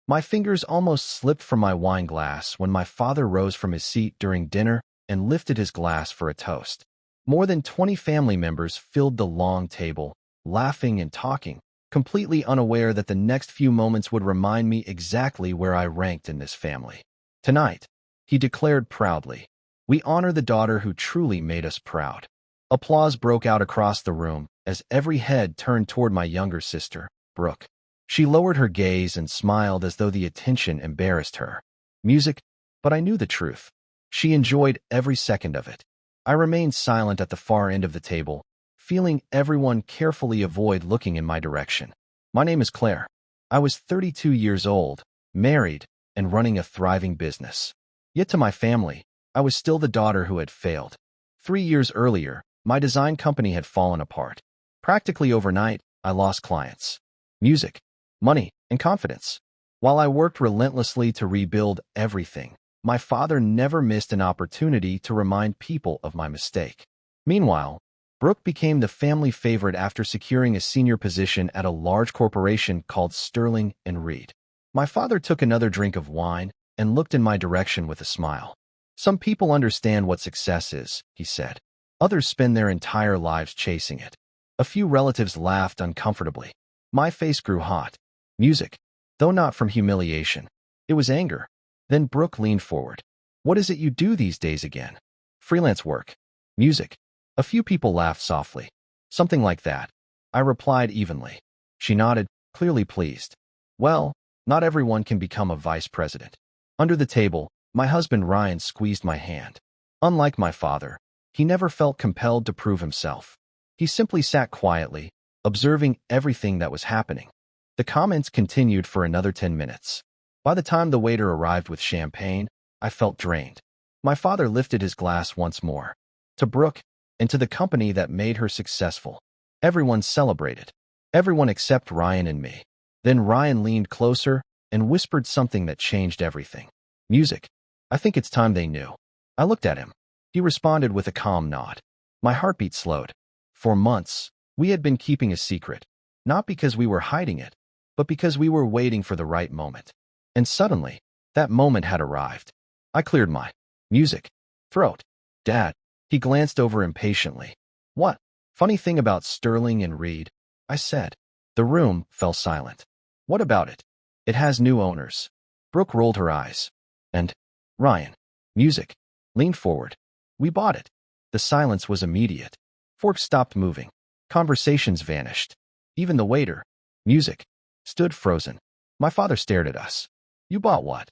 My fingers almost slipped from my wine glass when my father rose from his seat during dinner and lifted his glass for a toast. More than 20 family members filled the long table, laughing and talking, completely unaware that the next few moments would remind me exactly where I ranked in this family. Tonight, he declared proudly, we honor the daughter who truly made us proud. Applause broke out across the room as every head turned toward my younger sister, Brooke. She lowered her gaze and smiled as though the attention embarrassed her. Music, but I knew the truth. She enjoyed every second of it. I remained silent at the far end of the table, feeling everyone carefully avoid looking in my direction. My name is Claire. I was 32 years old, married, and running a thriving business. Yet to my family, I was still the daughter who had failed. 3 years earlier, my design company had fallen apart. Practically overnight, I lost clients, music, money, and confidence. While I worked relentlessly to rebuild everything, my father never missed an opportunity to remind people of my mistake. Meanwhile, Brooke became the family favorite after securing a senior position at a large corporation called Sterling and Reed. My father took another drink of wine and looked in my direction with a smile. Some people understand what success is, he said. Others spend their entire lives chasing it. A few relatives laughed uncomfortably. My face grew hot. Music, though not from humiliation. It was anger. Then Brooke leaned forward. What is it you do these days again? Freelance work. Music. A few people laughed softly. Something like that. I replied evenly. She nodded, clearly pleased. Well, not everyone can become a vice president. Under the table, my husband Ryan squeezed my hand. Unlike my father, he never felt compelled to prove himself. He simply sat quietly, observing everything that was happening. The comments continued for another 10 minutes. By the time the waiter arrived with champagne, I felt drained. My father lifted his glass once more. To Brooke, and to the company that made her successful. Everyone celebrated. Everyone except Ryan and me. Then Ryan leaned closer and whispered something that changed everything. Music. I think it's time they knew. I looked at him. He responded with a calm nod. My heartbeat slowed. For months, we had been keeping a secret, not because we were hiding it, but because we were waiting for the right moment. And suddenly, that moment had arrived. I cleared my music throat. Dad. He glanced over impatiently. What? Funny thing about Sterling and Reed, I said. The room fell silent. What about it? It has new owners. Brooke rolled her eyes. And Ryan, music, leaned forward. We bought it. The silence was immediate. Forks stopped moving. Conversations vanished. Even the waiter, music, stood frozen. My father stared at us. You bought what?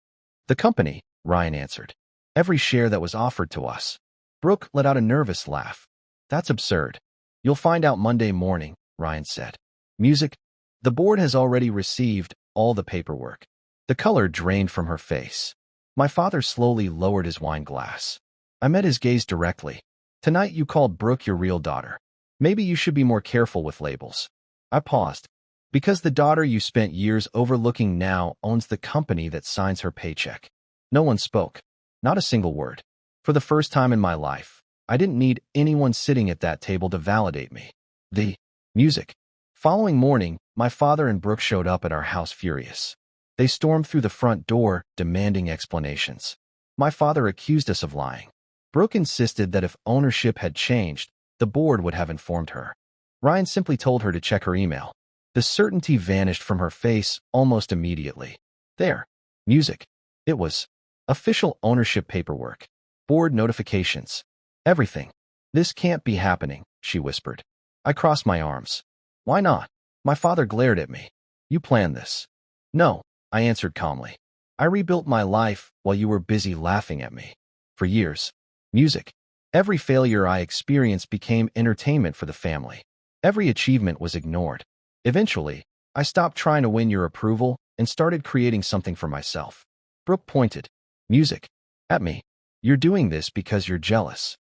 The company, Ryan answered. Every share that was offered to us. Brooke let out a nervous laugh. That's absurd. You'll find out Monday morning, Ryan said. Music, the board has already received all the paperwork. The color drained from her face. My father slowly lowered his wine glass. I met his gaze directly. Tonight you called Brooke your real daughter. Maybe you should be more careful with labels. I paused. Because the daughter you spent years overlooking now owns the company that signs her paycheck. No one spoke. Not a single word. For the first time in my life, I didn't need anyone sitting at that table to validate me. The music. Following morning, my father and Brooke showed up at our house furious. They stormed through the front door, demanding explanations. My father accused us of lying. Brooke insisted that if ownership had changed, the board would have informed her. Ryan simply told her to check her email. The certainty vanished from her face almost immediately. There. Music. It was. Official ownership paperwork. Board notifications. Everything. This can't be happening, she whispered. I crossed my arms. Why not? My father glared at me. You planned this. No, I answered calmly. I rebuilt my life while you were busy laughing at me. For years. Music. Every failure I experienced became entertainment for the family. Every achievement was ignored. Eventually, I stopped trying to win your approval and started creating something for myself. Brooke pointed. Music. At me. You're doing this because you're jealous.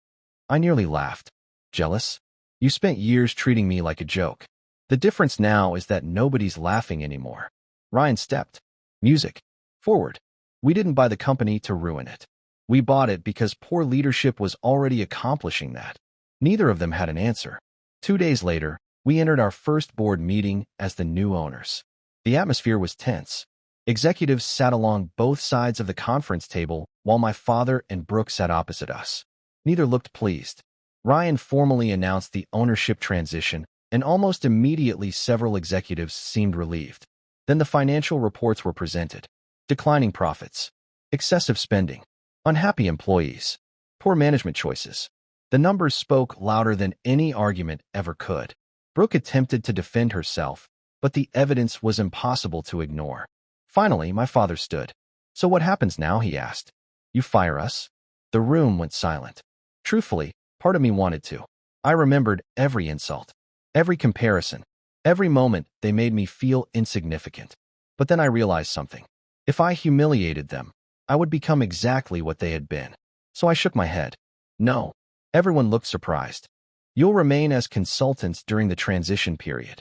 I nearly laughed. Jealous? You spent years treating me like a joke. The difference now is that nobody's laughing anymore. Ryan stepped. Music. Forward. We didn't buy the company to ruin it. We bought it because poor leadership was already accomplishing that. Neither of them had an answer. 2 days later, we entered our first board meeting as the new owners. The atmosphere was tense. Executives sat along both sides of the conference table while my father and Brooke sat opposite us. Neither looked pleased. Ryan formally announced the ownership transition, and almost immediately several executives seemed relieved. Then the financial reports were presented. Declining profits, excessive spending, unhappy employees, poor management choices. The numbers spoke louder than any argument ever could. Brooke attempted to defend herself, but the evidence was impossible to ignore. Finally, my father stood. "So what happens now?" he asked. "You fire us?" The room went silent. Truthfully, part of me wanted to. I remembered every insult, every comparison, every moment they made me feel insignificant. But then I realized something. If I humiliated them, I would become exactly what they had been. So I shook my head. "No." Everyone looked surprised. "You'll remain as consultants during the transition period."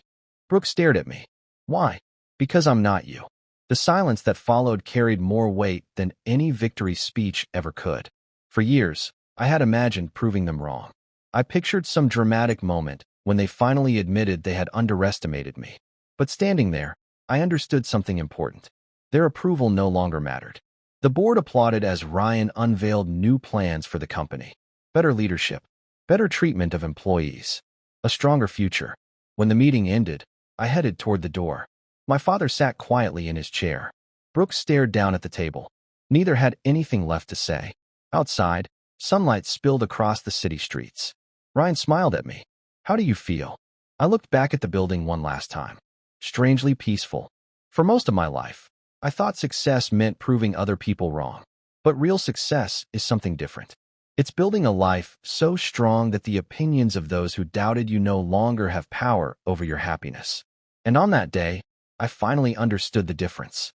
Brooke stared at me. "Why?" "Because I'm not you." The silence that followed carried more weight than any victory speech ever could. For years, I had imagined proving them wrong. I pictured some dramatic moment when they finally admitted they had underestimated me. But standing there, I understood something important. Their approval no longer mattered. The board applauded as Ryan unveiled new plans for the company. Better leadership, better treatment of employees, a stronger future. When the meeting ended, I headed toward the door. My father sat quietly in his chair. Brooke stared down at the table. Neither had anything left to say. Outside, sunlight spilled across the city streets. Ryan smiled at me. "How do you feel?" I looked back at the building one last time. Strangely peaceful. For most of my life, I thought success meant proving other people wrong. But real success is something different. It's building a life so strong that the opinions of those who doubted you no longer have power over your happiness. And on that day, I finally understood the difference.